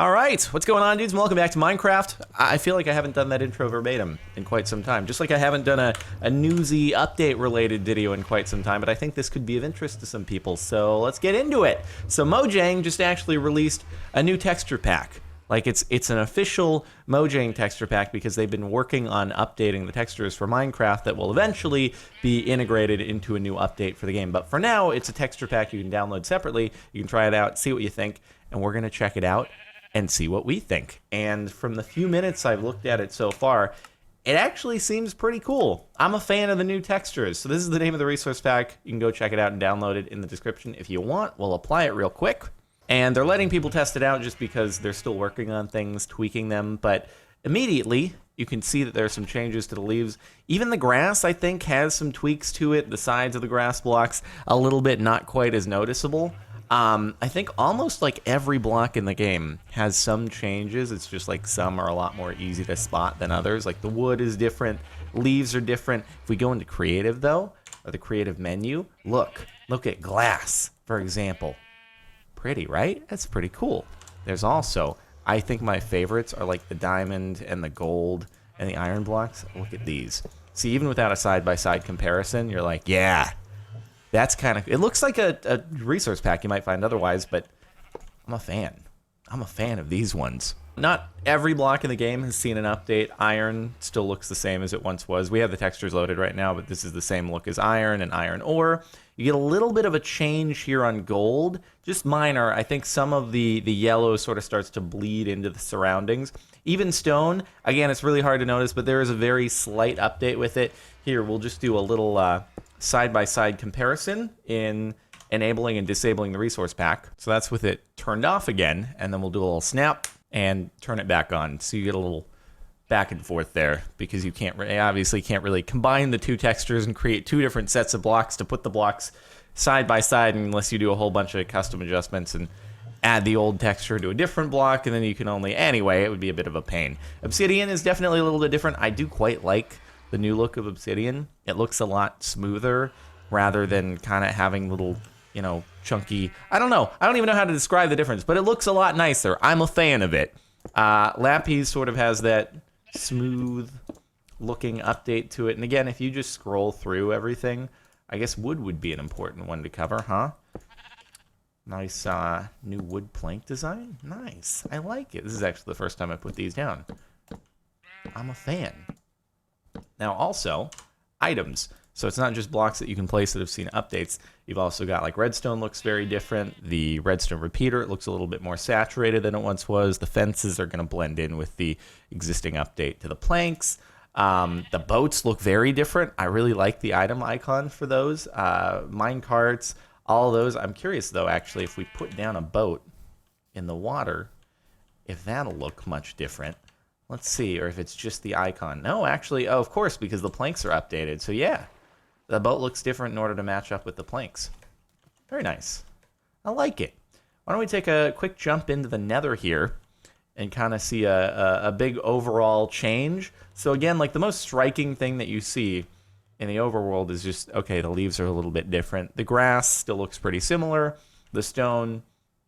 Alright, what's going on, dudes? Welcome back to Minecraft. I feel like I haven't done that intro verbatim in quite some time. Just like I haven't done a newsy update-related video in quite some time, but I think this could be of interest to some people, so let's get into it. So Mojang just actually released a new texture pack. Like, it's an official Mojang texture pack because they've been working on updating the textures for Minecraft that will eventually be integrated into a new update for the game. But for now, it's a texture pack you can download separately. You can try it out, see what you think, and we're going to check it out and see what we think. And from the few minutes I've looked at it so far, it actually seems pretty cool. I'm a fan of the new textures. So this is the name of the resource pack. You can go check it out and download it in the description if you want. We'll apply it real quick. And they're letting people test it out just because they're still working on things, tweaking them. But immediately, you can see that there are some changes to the leaves. Even the grass, I think, has some tweaks to it. The sides of the grass blocks, a little bit not quite as noticeable. I think almost like every block in the game has some changes. It's just like some are a lot more easy to spot than others. Like the wood is different, leaves are different. If we go into creative though, or the creative menu, look at glass, for example. Pretty, right? That's pretty cool. There's also, I think my favorites are like the diamond and the gold and the iron blocks. Look at these. See, even without a side-by-side comparison, you're like, yeah. That's kind of, it looks like a resource pack you might find otherwise, but I'm a fan. I'm a fan of these ones. Not every block in the game has seen an update. Iron still looks the same as it once was. We have the textures loaded right now, but this is the same look as iron and iron ore. You get a little bit of a change here on gold, just minor. I think some of the yellow sort of starts to bleed into the surroundings. Even stone, again, it's really hard to notice, but there is a very slight update with it. Here, we'll just do a little side-by-side comparison in enabling and disabling the resource pack. So that's with it turned off again, and then we'll do a little snap and turn it back on. So you get a little back and forth there because you obviously can't really combine the two textures and create two different sets of blocks to put the blocks side by side unless you do a whole bunch of custom adjustments and add the old texture to a different block, and then you can only, anyway, it would be a bit of a pain. Obsidian is definitely a little bit different. I do quite like the new look of Obsidian. It looks a lot smoother rather than kind of having little, you know, chunky, I don't know. I don't even know how to describe the difference, but it looks a lot nicer. I'm a fan of it. Lapis sort of has that smooth looking update to it. And again, if you just scroll through everything, I guess wood would be an important one to cover, huh? Nice new wood plank design. Nice. I like it. This is actually the first time I put these down. I'm a fan. Now also, items. So it's not just blocks that you can place that have seen updates. You've also got like redstone looks very different. The redstone repeater, it looks a little bit more saturated than it once was. The fences are going to blend in with the existing update to the planks. The boats look very different. I really like the item icon for those. Mine carts, all of those. I'm curious though, actually, if we put down a boat in the water, if that'll look much different. Let's see, or if it's just the icon. No, actually, oh, of course, because the planks are updated. So yeah, the boat looks different in order to match up with the planks. Very nice. I like it. Why don't we take a quick jump into the Nether here and kind of see a big overall change. So again, like the most striking thing that you see in the overworld is just, okay, the leaves are a little bit different. The grass still looks pretty similar. The stone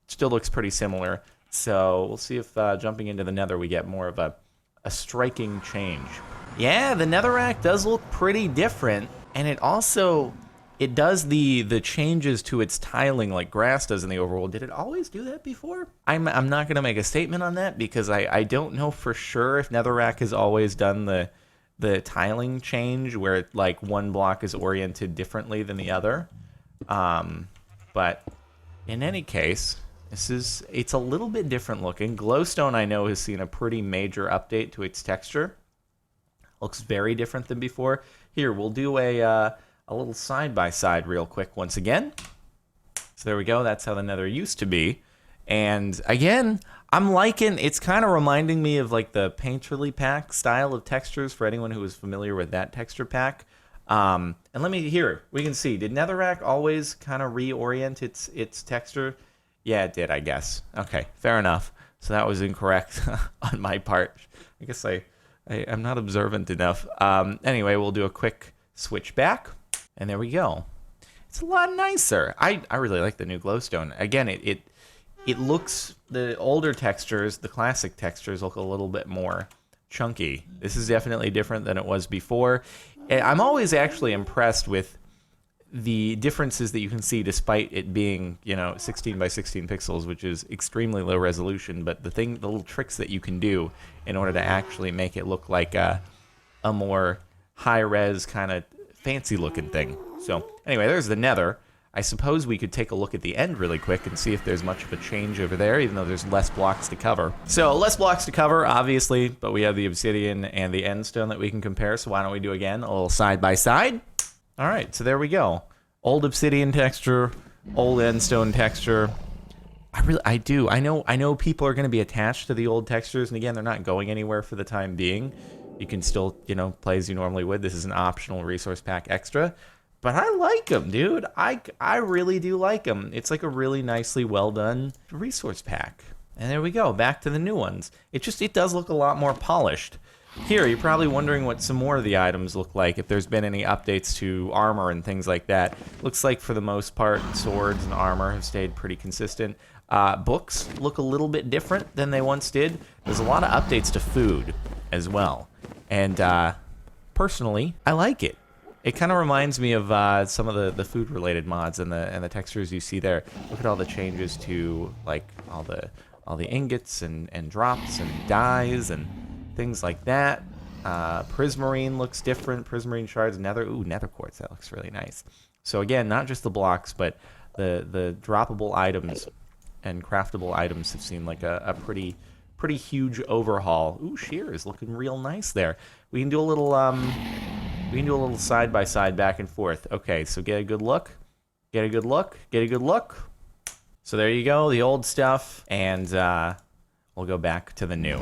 still looks pretty similar. So we'll see if jumping into the Nether we get more of a striking change. Yeah, the netherrack does look pretty different, and it also, it does the changes to its tiling like grass does in the overworld. Did it always do that before? I'm not going to make a statement on that because I don't know for sure if netherrack has always done the tiling change where like one block is oriented differently than the other. But in any case, it's a little bit different looking. Glowstone, I know, has seen a pretty major update to its texture. Looks very different than before. Here, we'll do a little side-by-side real quick once again. So there we go. That's how the Nether used to be. And again, I'm liking, it's kind of reminding me of like the Painterly pack style of textures for anyone who is familiar with that texture pack. And let me, here, we can see, did netherrack always kind of reorient its texture? Yeah, it did, I guess. Okay, fair enough. So that was incorrect on my part. I guess I'm not observant enough. Anyway, we'll do a quick switch back, and there we go. It's a lot nicer. I really like the new glowstone. Again, it looks, the older textures, the classic textures, look a little bit more chunky. This is definitely different than it was before. And I'm always actually impressed with the differences that you can see despite it being, 16 by 16 pixels, which is extremely low resolution, but the little tricks that you can do in order to actually make it look like a more high-res kind of fancy-looking thing. So anyway, there's the Nether. I suppose we could take a look at the end really quick and see if there's much of a change over there, even though there's less blocks to cover. So less blocks to cover, obviously, but we have the Obsidian and the End Stone that we can compare, so why don't we do again a little side-by-side? All right, so there we go. Old Obsidian texture, old End Stone texture. I know people are going to be attached to the old textures, and again, they're not going anywhere for the time being. You can still, play as you normally would. This is an optional resource pack extra. But I like them, dude. I really do like them. It's like a really nicely well done resource pack. And there we go, back to the new ones. It does look a lot more polished. Here, you're probably wondering what some more of the items look like, if there's been any updates to armor and things like that. Looks like for the most part, swords and armor have stayed pretty consistent. Books look a little bit different than they once did. There's a lot of updates to food as well. And personally, I like it. It kind of reminds me of some of the food-related mods and the textures you see there. Look at all the changes to like all the ingots and drops and dyes and things like that. Prismarine looks different. Prismarine shards, nether quartz. That looks really nice. So again, not just the blocks, but the droppable items and craftable items have seen like a pretty huge overhaul. Ooh, shear is looking real nice there. We can do a little side by side, back and forth. Okay, so get a good look. Get a good look. Get a good look. So there you go, the old stuff, and we'll go back to the new.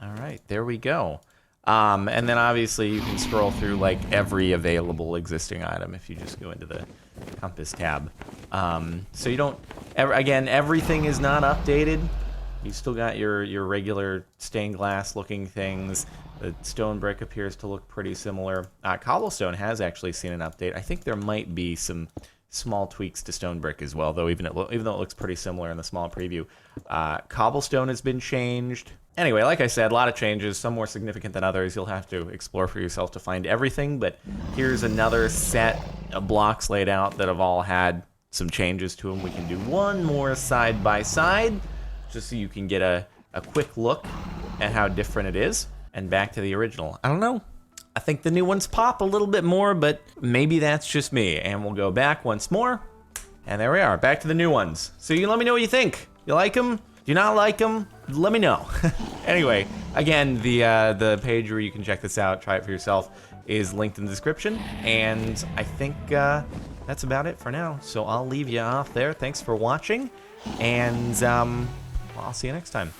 All right, there we go. And then obviously you can scroll through like every available existing item if you just go into the compass tab. So you don't, again, everything is not updated. You still got your regular stained glass looking things. The stone brick appears to look pretty similar. Cobblestone has actually seen an update. I think there might be some small tweaks to stone brick as well, though even though it looks pretty similar in the small preview. Cobblestone has been changed. Anyway, like I said, a lot of changes, some more significant than others. You'll have to explore for yourself to find everything, but here's another set of blocks laid out that have all had some changes to them. We can do one more side by side, just so you can get a quick look at how different it is. And back to the original. I don't know. I think the new ones pop a little bit more, but maybe that's just me. And we'll go back once more. And there we are, back to the new ones. So you can let me know what you think. You like them? Do you not like them? Let me know. Anyway, again, the page where you can check this out, try it for yourself, is linked in the description. And I think that's about it for now. So I'll leave you off there. Thanks for watching. And I'll see you next time.